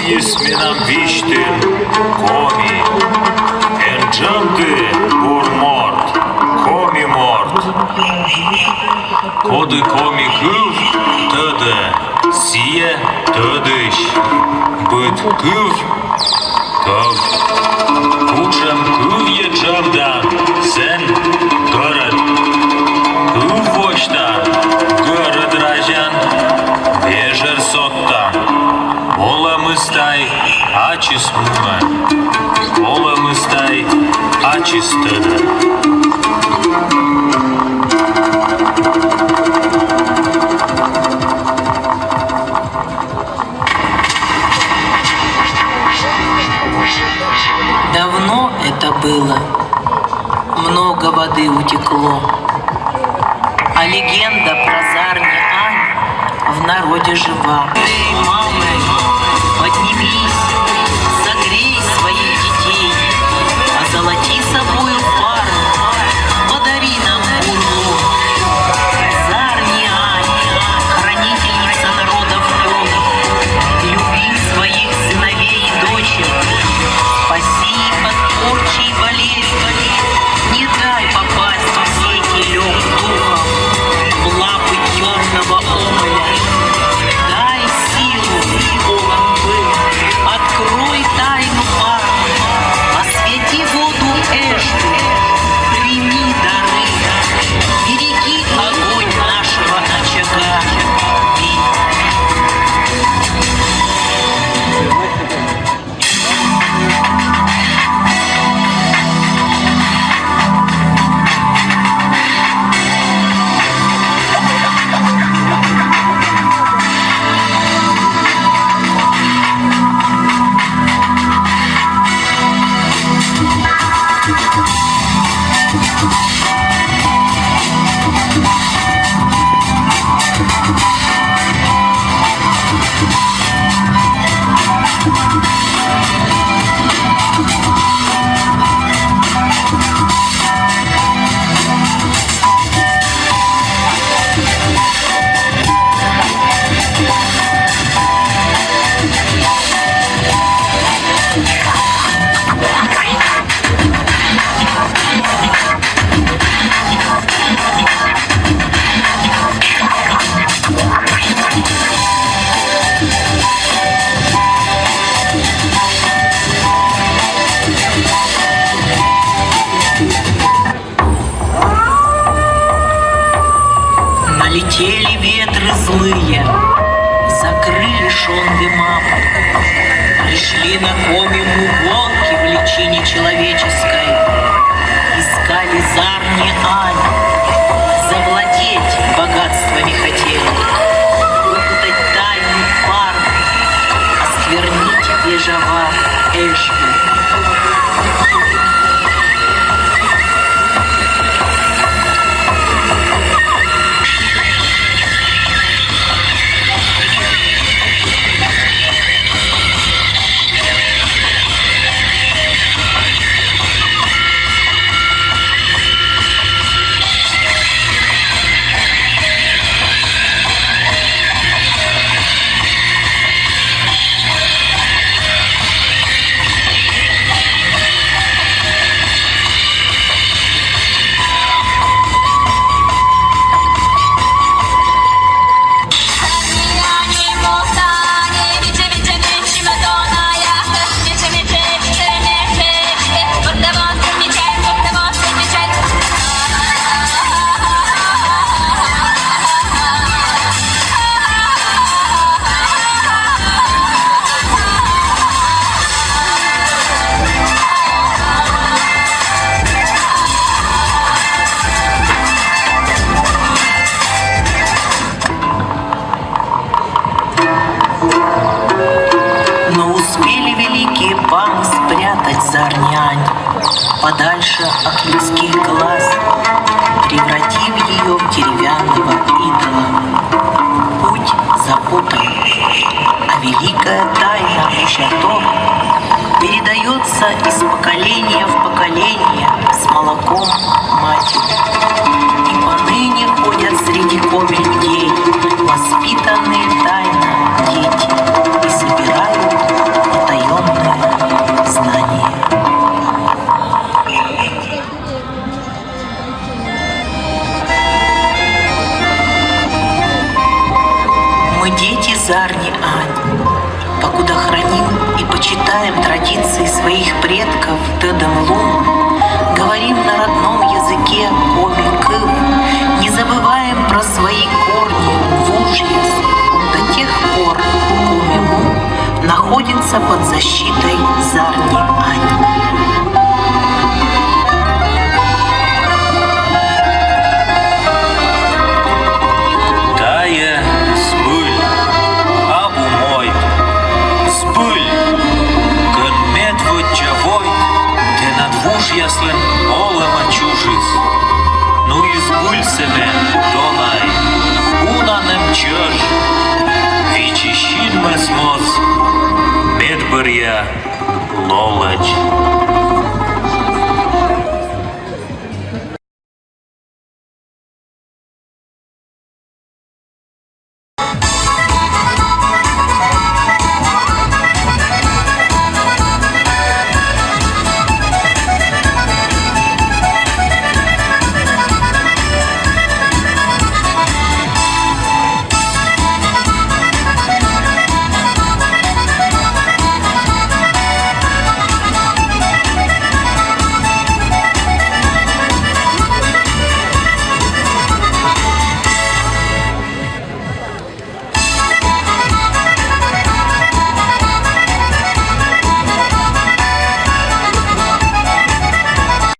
isminam viştin komi. Encandı bur mort, komi mort. Коды коми кыв, тыды, сие тыдыш. Быт кыв, кыв. Кучам кыв ечамдан, сен город. Кыв воштан, город ражан, вежер соттан. Оламыстай, ачис муна. Оламыстай, ачис тыды. Давно это было, много воды утекло, а легенда про Зарни Ань в народе жива. Эй, мамы, поднимись, согрей своих детей, озолоти собою пару, подари нам урлу. Зарни Ань, хранительница народов темных, люби своих сыновей и дочек, спаси их от порчи и болезни, не дай попасть в сети лёг духом, в лапы темного омыля. Дай силу полон был, открой тайну пара, освети воду Эшбу, прими дары, береги огонь нашего очага. Налетели ветры злые, закрыли шонды мам, пришли на комиму волки в личине человеческой, искали Зарни Ань, завладеть богатствами хотели, выпутать тайну пар, осквернить вежава Эшбу. Зарни Ань подальше от людских глаз, превратив ее в деревянного идола. Путь запутан, а великая тайна Шато передается из поколения в поколение с молоком матери. И поныне ходят среди комель людей воспитанные тайно дети и собирают традиций своих предков Тедемлум, говорим на родном языке Коми-Кыв, не забываем про свои корни в Ужьес до тех пор, Коми-Му находится под защитой Зарни-Ань. Тая спыль, абу мой, спыль, кон медведь джавой, те над вужьяслым олема чужис. Ну и збыль себе, донай, унанем чöж, вичищин месмоз, медбырья лолач.